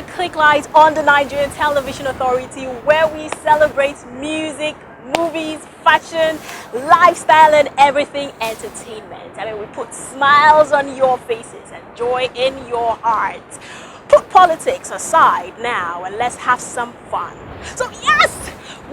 Klieglight on the Nigerian Television Authority, where we celebrate music, movies, fashion, lifestyle, and everything entertainment. I mean, we put smiles on your faces and joy in your hearts. Put politics aside now and let's have some fun. So yes,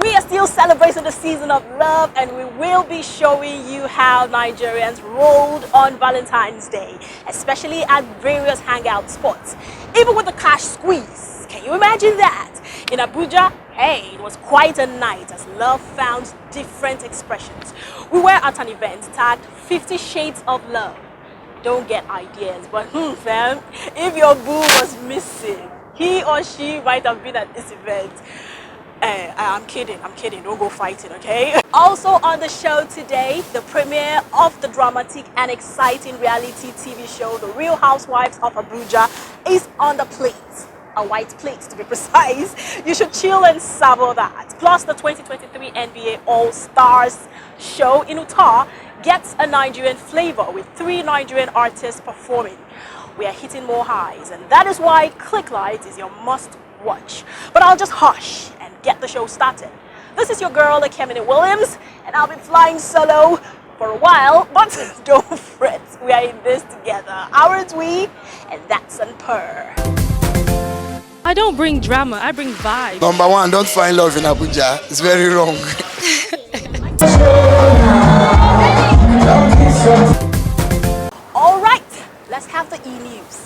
we are still celebrating the season of love, and we will be showing you how Nigerians rolled on Valentine's Day, especially at various hangout spots, even with the cash squeeze. Can you imagine that? In Abuja, hey, it was quite a night as love found different expressions. We were at an event tagged 50 Shades of Love. Don't get ideas, but fam, if your boo was missing, he or she might have been at this event. I'm kidding, don't go fighting, okay? Also on the show today, the premiere of the dramatic and exciting reality TV show, The Real Housewives of Abuja, is on the plate. A white plate to be precise. You should chill and savor that. Plus the 2023 NBA All-Stars show in Utah gets a Nigerian flavor with 3 Nigerian artists performing. We are hitting more highs, and that is why Klieglight is your must watch. But I'll just hush and get the show started. This is your girl, Ekemini Williams, and I'll be flying solo for a while, but don't fret, we are in this together. Aren't we? And that's on per. I don't bring drama, I bring vibes. Number one, don't find love in Abuja. It's very wrong. All right, let's have the e-news.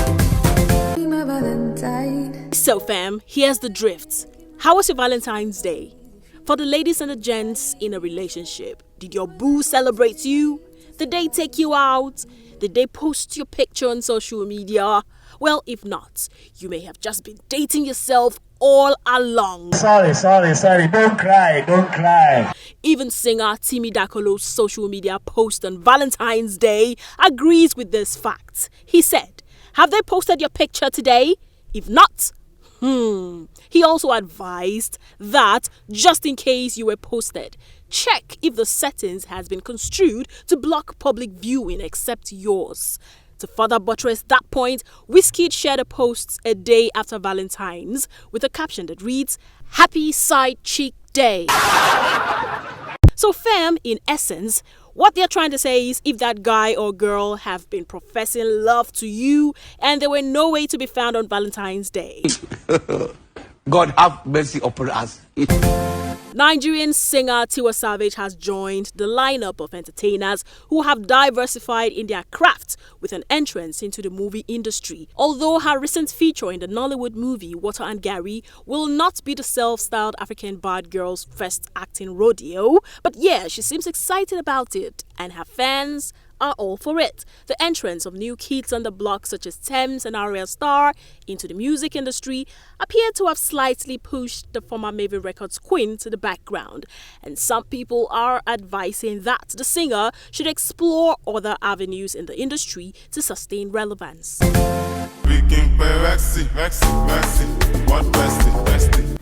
So fam, here's the drift. How was your Valentine's Day? For the ladies and the gents in a relationship, did your boo celebrate you? Did they take you out? Did they post your picture on social media? Well, if not, you may have just been dating yourself all along. Sorry, don't cry. Even singer Timi Dakolo's social media post on Valentine's Day agrees with this fact. He said, "Have they posted your picture today? If not, He also advised that just in case you were posted, check if the settings has been construed to block public viewing except yours. To further buttress that point, Wizkid shared a post a day after Valentine's with a caption that reads, "Happy Side Cheek Day." So fam, in essence, what they're trying to say is if that guy or girl have been professing love to you and they were no way to be found on Valentine's Day. God have mercy upon us. Nigerian singer Tiwa Savage has joined the lineup of entertainers who have diversified in their craft with an entrance into the movie industry. Although her recent feature in the Nollywood movie Water and Gary will not be the self-styled African bad girl's first acting rodeo, but yeah, she seems excited about it and her fans are all for it. The entrance of new kids on the block such as Thames and Ariel Star into the music industry appear to have slightly pushed the former Maven Records queen to the background, and some people are advising that the singer should explore other avenues in the industry to sustain relevance.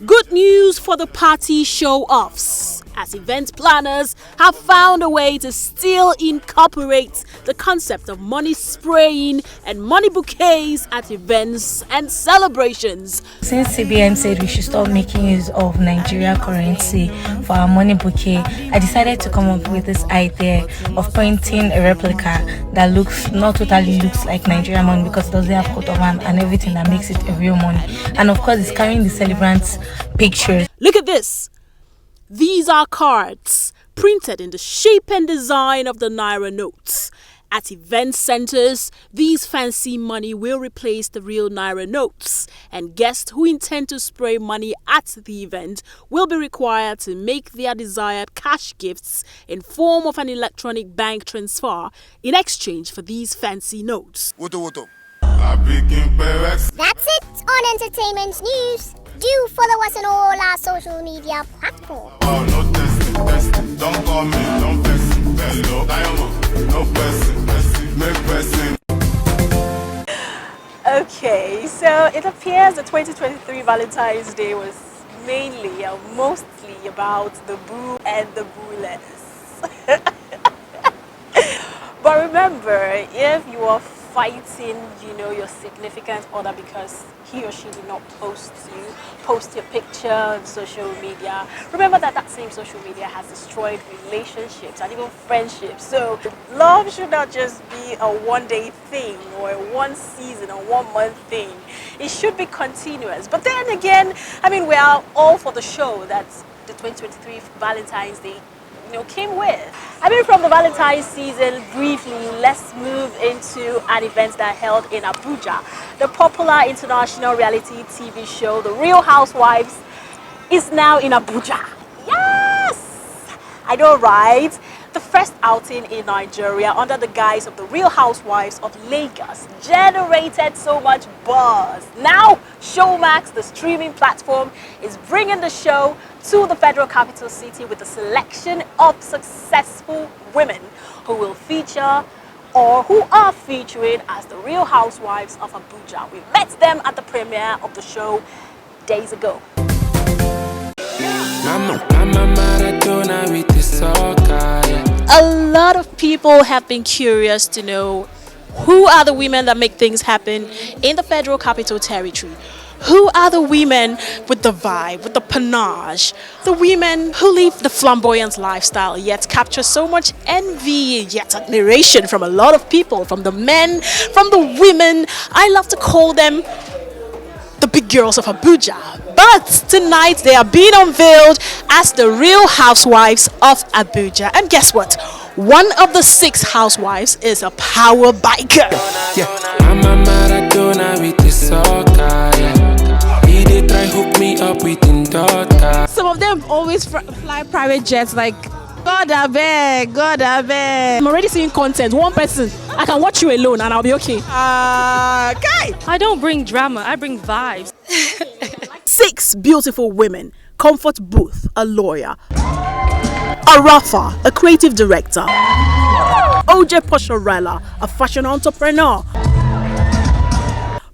Good news for the party show-offs, as event planners have found a way to still incorporate the concept of money spraying and money bouquets at events and celebrations. Since CBN said we should stop making use of Nigeria currency for our money bouquet, I decided to come up with this idea of printing a replica that not totally looks like Nigerian money because it doesn't have coat of arms and everything that makes it a real money. And of course, it's carrying the celebrants' pictures. Look at this. These are cards printed in the shape and design of the Naira notes. At event centers, these fancy money will replace the real Naira notes, and guests who intend to spray money at the event will be required to make their desired cash gifts in form of an electronic bank transfer in exchange for these fancy notes. That's it on Entertainment News. Do follow us on all our social media platforms. Oh, no testing. Don't call me, don't press. Hello, Diamond. No pressing. Make pressing. Okay, so it appears the 2023 Valentine's Day was mainly or mostly about the boo and the booless. But remember, if you are fighting, your significant other because he or she did not post your picture on social media. Remember that same social media has destroyed relationships and even friendships. So love should not just be a one-day thing or a one season or 1 month thing. It should be continuous. But then again, we are all for the show that the 2023 Valentine's Day came with. From the Valentine's season, briefly, let's move into an event that held in Abuja. The popular international reality TV show, The Real Housewives, is now in Abuja. Yes! I know, right? The first outing in Nigeria under the guise of The Real Housewives of Lagos generated so much buzz. Now, Showmax, the streaming platform, is bringing the show to the Federal Capital City with a selection of successful women who will feature or who are featuring as the Real Housewives of Abuja. We met them at the premiere of the show days ago. A lot of people have been curious to know who are the women that make things happen in the Federal Capital Territory. Who are the women with the vibe, with the panache? The women who live the flamboyant lifestyle yet capture so much envy, yet admiration from a lot of people, from the men, from the women. I love to call them the big girls of Abuja. But tonight they are being unveiled as the Real Housewives of Abuja. And guess what? One of the 6 housewives is a power biker. Some of them always fly private jets like, God I beg, God I beg. I'm already seeing content. One person, I can watch you alone and I'll be okay. I don't bring drama, I bring vibes. 6 beautiful women. Comfort Booth, a lawyer. Arafa, a creative director. OJ Posharella, a fashion entrepreneur.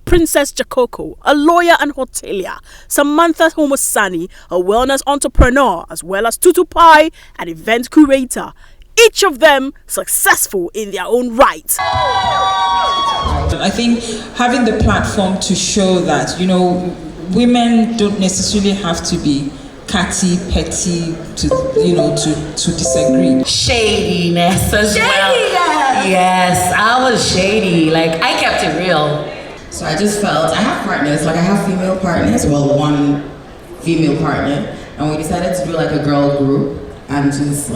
Princess Jakoko, a lawyer and hotelier. Samantha Homosani, a wellness entrepreneur, as well as Tutu Pai, an event curator. Each of them successful in their own right. I think having the platform to show that, women don't necessarily have to be catty, petty, to disagree. Shadiness as well. Yes, I was shady. I kept it real. So I just felt, I have partners, I have female partners, one female partner, and we decided to do a girl group and just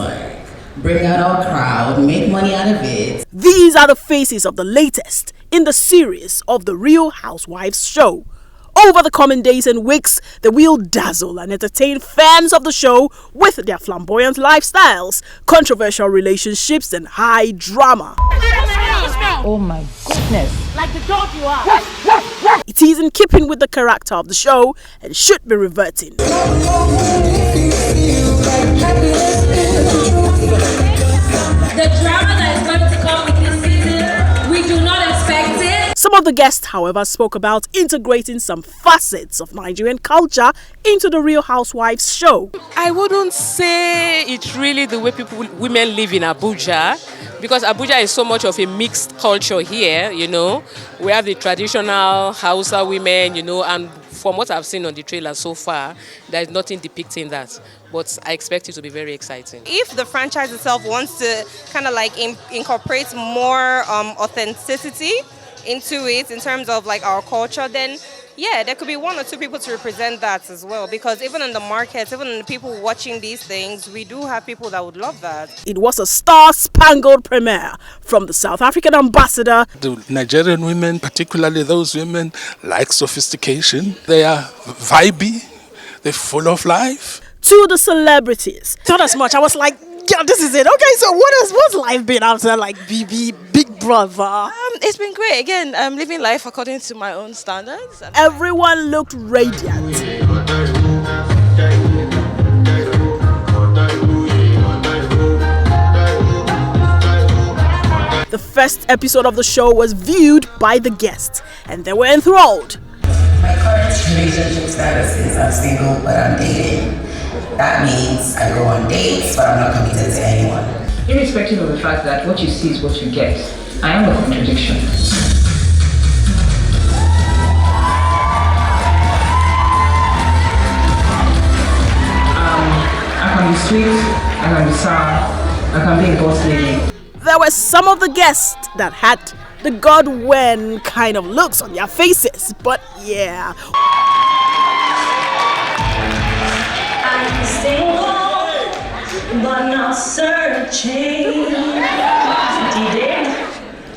bring out our crowd, make money out of it. These are the faces of the latest in the series of The Real Housewives show. Over the coming days and weeks, they will dazzle and entertain fans of the show with their flamboyant lifestyles, controversial relationships, and high drama. Oh my goodness. Like the dog you are. It is in keeping with the character of the show and should be reverting. The drama that is going to come with this season, we do not expect it. Some of the guests, however, spoke about integrating some facets of Nigerian culture into the Real Housewives show. I wouldn't say it's really the way women live in Abuja, because Abuja is so much of a mixed culture here, We have the traditional Hausa women, and from what I've seen on the trailer so far, there's nothing depicting that. But I expect it to be very exciting. If the franchise itself wants to kind of incorporate more authenticity into it in terms of our culture, then yeah, there could be 1 or 2 people to represent that as well, because even in the markets, even in the people watching these things, we do have people that would love that. It was a star-spangled premiere from the South African ambassador. The Nigerian women, particularly those women, like sophistication. They are vibey, they're full of life. To the celebrities. Not as much. I was like, yeah, this is it. Okay, so what's life been after BB, Big Brother? It's been great. Again, I'm living life according to my own standards. Everyone looked radiant. The first episode of the show was viewed by the guests, and they were enthralled. My current relationship status is I'm single, but I'm dating. That means I go on dates, but I'm not committed to anyone. Irrespective of the fact that what you see is what you get, I am a contradiction. sweet, I can be sour, I can be a boss lady. There were some of the guests that had the Godwin kind of looks on their faces, but yeah. I'm single, but not searching.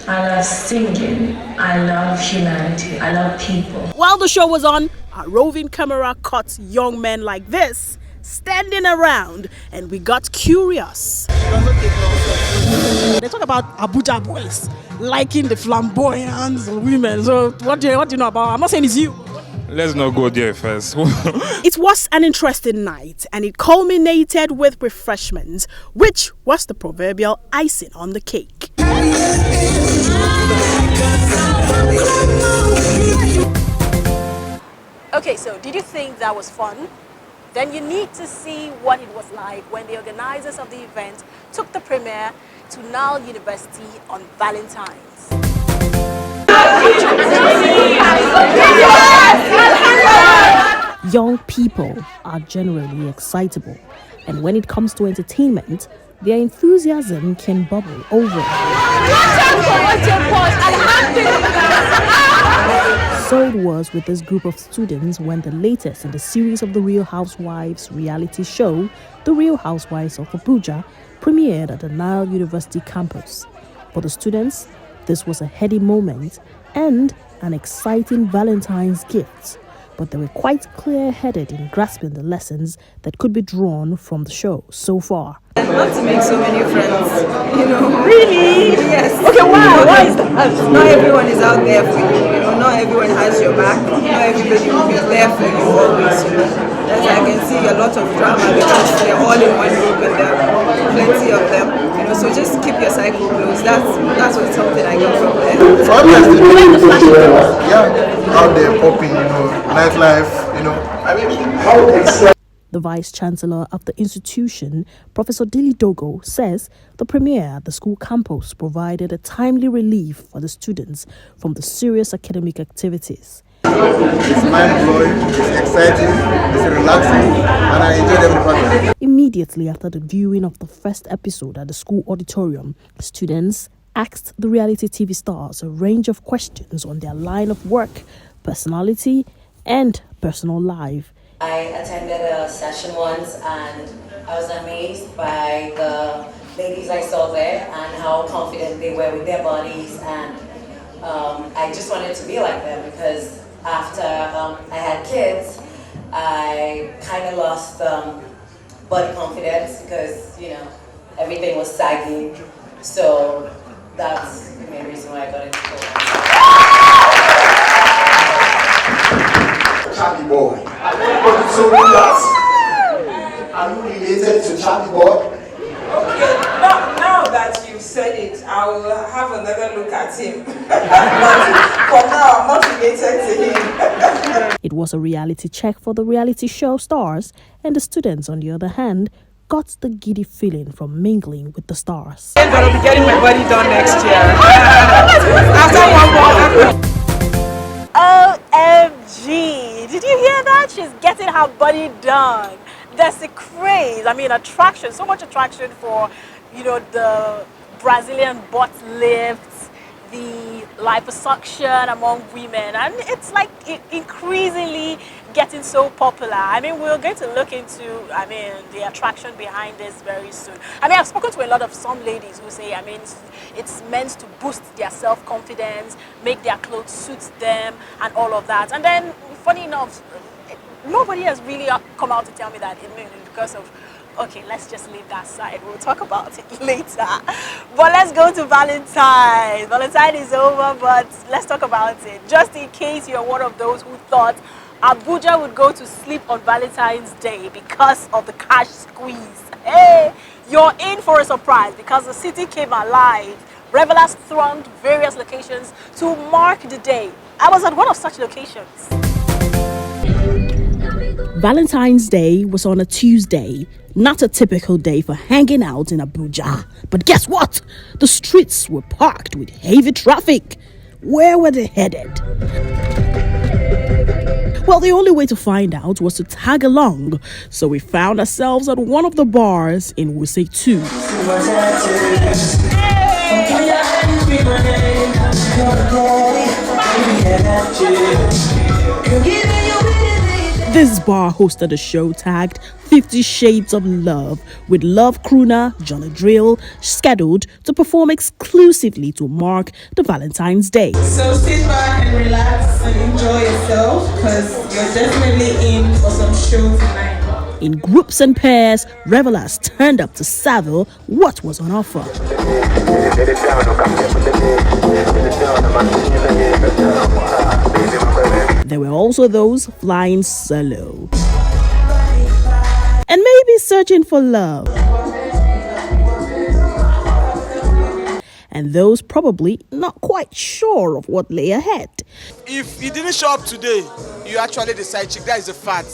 I love singing, I love humanity, I love people. While the show was on, our roving camera caught young men like this standing around, and we got curious. They talk about Abuja boys liking the flamboyant women. So what do you know about? I'm not saying it's you. Let's not go there first. It was an interesting night, and it culminated with refreshments, which was the proverbial icing on the cake. Okay, so did you think that was fun? Then you need to see what it was like when the organizers of the event took the premiere to Nile University on Valentine's. Young people are generally excitable, and when it comes to entertainment, their enthusiasm can bubble over. So it was with this group of students when the latest in the series of the Real Housewives reality show, The Real Housewives of Abuja, premiered at the Nile University campus. For the students, this was a heady moment and an exciting Valentine's gift, but they were quite clear-headed in grasping the lessons that could be drawn from the show so far. I'd love to make so many friends, you know. Really? Yes. Okay, why? Why is that? Not everyone is out there for you, you know. Not everyone has your back. Not everybody will be there for you always, you know. As I can see a lot of drama because they're all in one group and there are plenty of them, you know. So just keep your cycle closed. That's what something I got from there. So yeah, out there popping, you know, nightlife, you know. The Vice-Chancellor of the institution, Professor Drille, says the premiere at the school campus provided a timely relief for the students from the serious academic activities. It's mind-blowing, it's exciting, it's relaxing, and I enjoyed every part of it. Immediately after the viewing of the first episode at the school auditorium, the students asked the reality TV stars a range of questions on their line of work, personality, and personal life. I attended a session once and I was amazed by the ladies I saw there and how confident they were with their bodies, and I just wanted to be like them because after I had kids, I kind of lost body confidence because, you know, everything was sagging. So that's the main reason why I got into it. Charlie Boy. So are you related to Charlie Boy? Okay, now that you've said it, I will have another look at him. For now, I'm not related to him. It was a reality check for the reality show stars, and the students, on the other hand, got the giddy feeling from mingling with the stars. I'm going to be getting my body done next year. After 1 month. OMG! Did you hear that? She's getting her body done. There's a craze, attraction, so much attraction for, the Brazilian butt lifts, the liposuction among women, and it's like increasingly getting so popular. We're going to look into, the attraction behind this very soon. I've spoken to some ladies who say, it's meant to boost their self-confidence, make their clothes suit them, and all of that. And then, funny enough, nobody has really come out to tell me that because of, okay, let's just leave that aside. We'll talk about it later. But let's go to Valentine. Valentine is over, but let's talk about it. Just in case you're one of those who thought Abuja would go to sleep on Valentine's Day because of the cash squeeze. Hey, you're in for a surprise because the city came alive. Revelers thronged various locations to mark the day. I was at one of such locations. Valentine's Day was on a Tuesday, not a typical day for hanging out in Abuja. But guess what? The streets were packed with heavy traffic. Where were they headed? Well, the only way to find out was to tag along, so we found ourselves at one of the bars in Wuse 2. This bar hosted a show tagged 50 Shades of Love, with love crooner Johhny Drille scheduled to perform exclusively to mark the Valentine's Day. So sit back and relax and enjoy yourself, because you're definitely in for some show tonight. In groups and pairs, revelers turned up to savor what was on offer. There were also those flying solo and maybe searching for love, and those probably not quite sure of what lay ahead. If you didn't show up today, you're actually the side chick. That is a fact.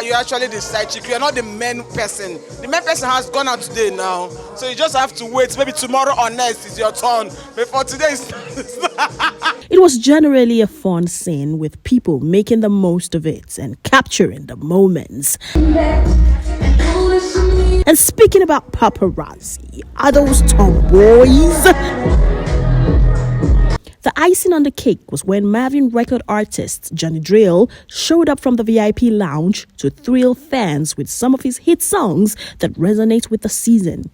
You're actually the side chick. You're not the main person. The main person has gone out today now. So you just have to wait. Maybe tomorrow or next is your turn. But for today, it was generally a fun scene, with people making the most of it and capturing the moments. And speaking about paparazzi, are those tomboys? The icing on the cake was when Marvin record artist Johhny Drille showed up from the VIP lounge to thrill fans with some of his hit songs that resonate with the season.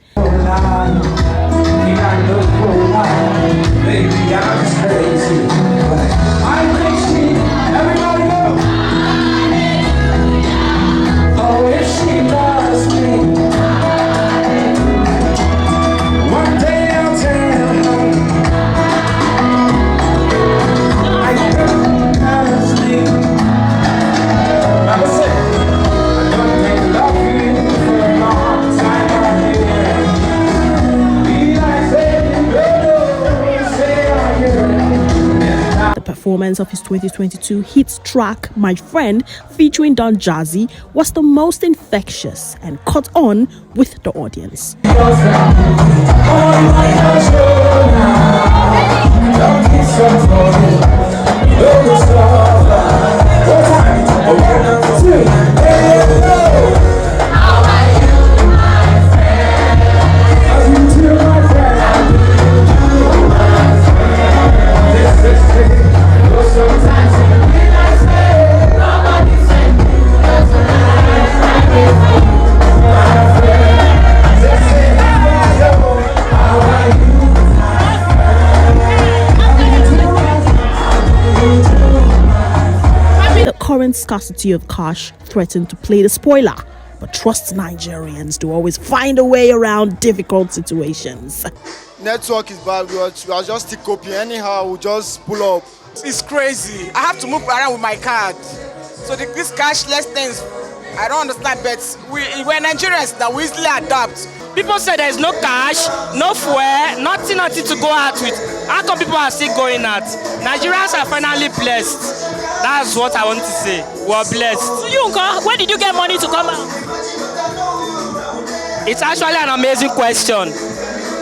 Performance of his 2022 hit track My Friend featuring Don Jazzy was the most infectious and caught on with the audience. Current scarcity of cash threatened to play the spoiler, but trust Nigerians to always find a way around difficult situations. Network is bad. We are just still copying. Anyhow, we just pull up. it's crazy. I have to move around with my card. So this cashless things, I don't understand, but we're Nigerians that we easily adapt. People say there's no cash, no fuel, nothing to go out with. How come people are still going out? Nigerians are finally blessed. That's what I want to say. We're blessed. Where did you get money to come out? It's actually an amazing question.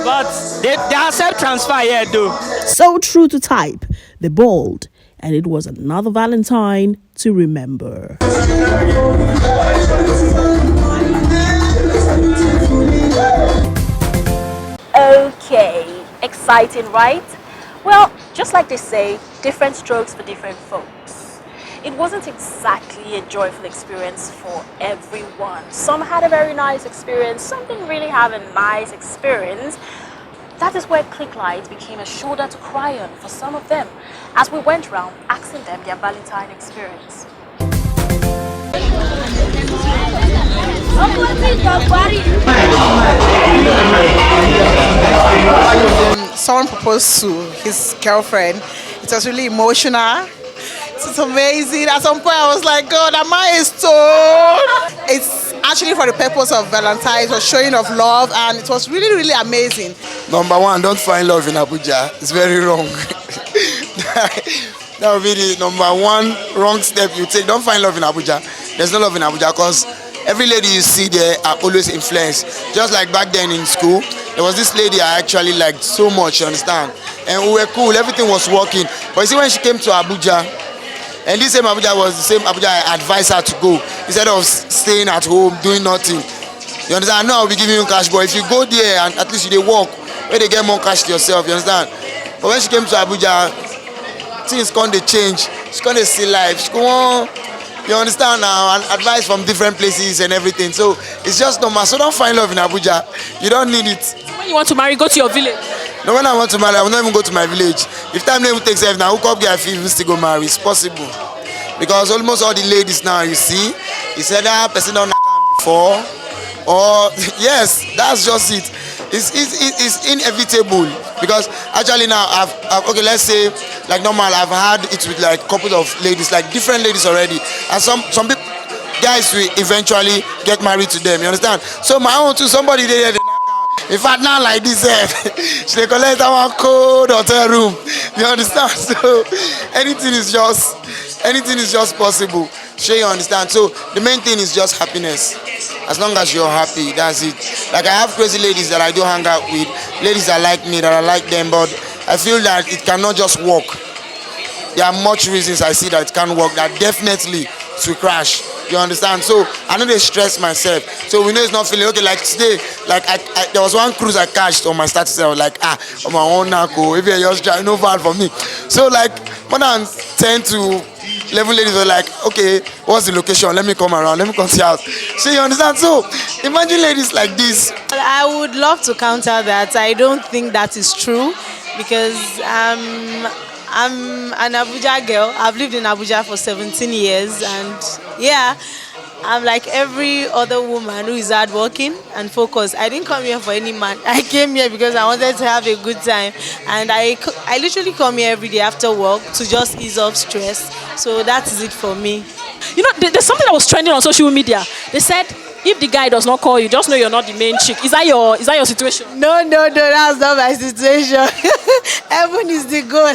But they accept transfer here though. So true to type, the bold, and it was another Valentine to remember. Okay, exciting, right? Well, just like they say, different strokes for different folks. It wasn't exactly a joyful experience for everyone. Some had a very nice experience, some didn't really have a nice experience. That is where Klieglight became a shoulder to cry on for some of them, as we went around asking them their Valentine experience. Someone proposed to his girlfriend. It was really emotional. It's amazing. At some point I was like, God, am I a stone? It's actually for the purpose of Valentine's, or showing of love, and it was really, really amazing. Number one, don't find love in Abuja. It's very wrong. That would be the number one wrong step you take. Don't find love in Abuja. There's no love in Abuja because every lady you see there are always influenced. Just like back then in school, there was this lady I actually liked so much, you understand? And we were cool, everything was working. But you see, when she came to Abuja, And this same Abuja was the same Abuja I advised her to go instead of staying at home doing nothing. You understand? I know I'll be giving you cash, but if you go there and at least you dey work, where they get more cash to yourself, you understand? But when she came to Abuja, things come dey change. She come dey see life. She go on, you understand now, and advice from different places and everything. So it's just normal. So don't find love in Abuja. You don't need it. When you want to marry, go to your village. No, when I want to marry, I will not even go to my village. If time never takes off now, hook up girl, I feel even still go marry. It's possible. Because almost all the ladies now, you see, it's either person don't before, or yes, that's just it. It's inevitable. Because actually now, I've okay, let's say, like normal, I've had it with like a couple of ladies, like different ladies already. And some people, guys will eventually get married to them, you understand? So my own too, somebody there, in fact, now like this, she collect our cold hotel room. You understand? So anything is just possible. Sure, you understand? So the main thing is just happiness. As long as you're happy, that's it. Like I have crazy ladies that I do hang out with, ladies that like me, that I like them, but I feel that it cannot just work. There are much reasons I see that it can't work, that definitely it will crash. You understand? So I know they stress myself. So we know it's not feeling okay. Like today, like there was one cruise I cashed on my status. I was like, on my own now, if you're just trying, no bad for me. So like more than 10 to 11 ladies were like, okay, what's the location? Let me come around. Let me come to your house. So you understand? So imagine ladies like this. I would love to counter that. I don't think that is true because I'm an Abuja girl. I've lived in Abuja for 17 years and yeah, I'm like every other woman who is hardworking and focused. I didn't come here for any man. I came here because I wanted to have a good time and I literally come here every day after work to just ease off stress. So that is it for me. You know, there's something that was trending on social media. They said, if the guy does not call you, just know you're not the main chick. Is that your situation? No, that's not my situation. Heaven is the goal.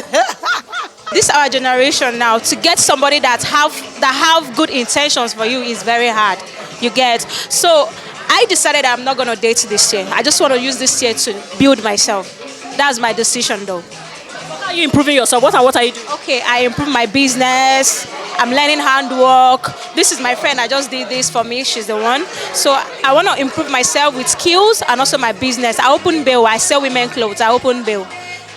This our generation now. To get somebody that have good intentions for you is very hard. You get. So I decided I'm not gonna date this year. I just want to use this year to build myself. That's my decision, though. How are you improving yourself? What are you doing? Okay, I improve my business. I'm learning handwork. This is my friend. I just did this for me. She's the one. So I want to improve myself with skills and also my business. I open bail. I sell women clothes. I open bail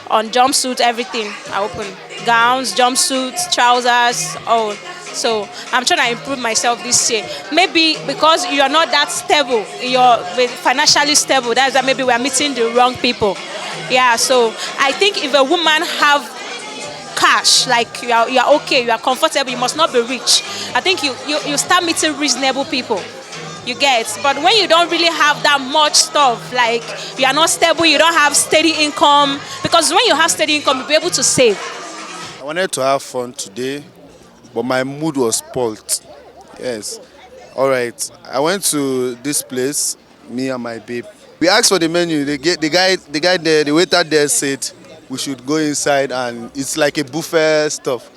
on jumpsuits, everything. I open gowns, jumpsuits, trousers, all. So I'm trying to improve myself this year. Maybe because you are not that stable, you're financially stable. That's why maybe we are meeting the wrong people. Yeah. So I think if a woman have cash, like you are okay, you are comfortable, you must not be rich. I think you start meeting reasonable people. You get, but when you don't really have that much stuff, like you are not stable, you don't have steady income, because when you have steady income, you'll be able to save. I wanted to have fun today, but my mood was spoilt. Yes. All right. I went to this place, me and my babe. We asked for the menu. The guy there, the waiter there said we should go inside and it's like a buffet stuff.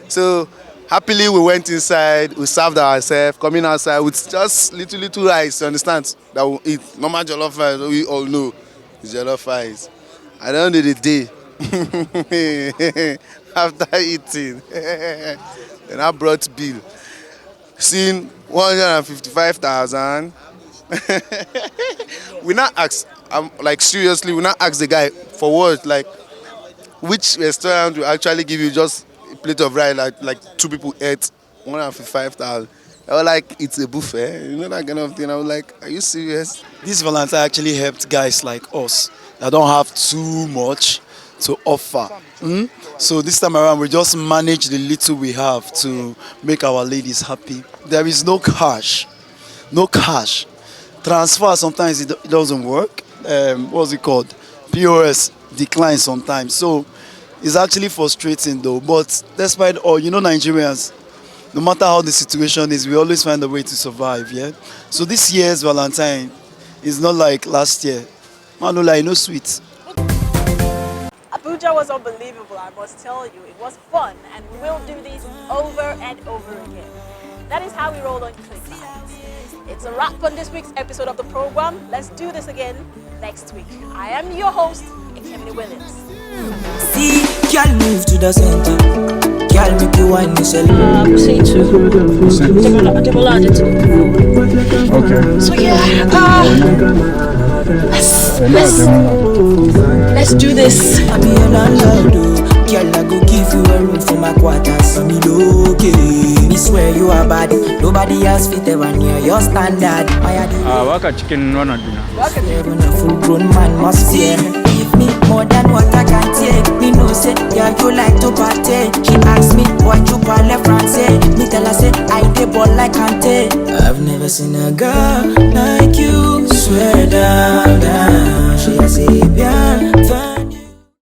So happily we went inside, we served ourselves, coming outside with just little rice, you understand? That we eat. Normal jollof rice, we all know it's jollof rice. At the end of the day, after eating, then I brought bill. Seeing 155,000. We not ask, like seriously, we not ask the guy for what, like which restaurant will actually give you just a plate of rice, like two people ate 155,000. I was like, it's a buffet, you know, that kind of thing. I was like, are you serious? This Valentine actually helped guys like us that don't have too much to offer. So this time around, we just manage the little we have to make our ladies happy. There is no cash. Transfer, sometimes it doesn't work. What's it called? POS declines sometimes. So it's actually frustrating though. But despite all, you know, Nigerians, no matter how the situation is, we always find a way to survive, yeah? So this year's Valentine is not like last year. Manula, no sweet. Abuja was unbelievable, I must tell you. It was fun, and we will do this over and over again. That is how we roll on Klieglight. It's a wrap on this week's episode of the program. Let's do this again next week. I am your host, Johhny Williams. See Girl, move to the center. Girl, make you wine me sell. Say two. Okay. So yeah, let's do this. I be a landlord, girl, I go give you a room for my quarters. I'm okay. Me swear you are bad. Nobody else fit ever near your standard. Waka chicken one dinner. When a full grown man must fear. Give me more than what I can take. Me know say, yeah, you like to party. She asked me, why you parle français? Me tell her say, I dey ball like Kante. I've never seen a girl like you. Swear down, down. She a say, bien.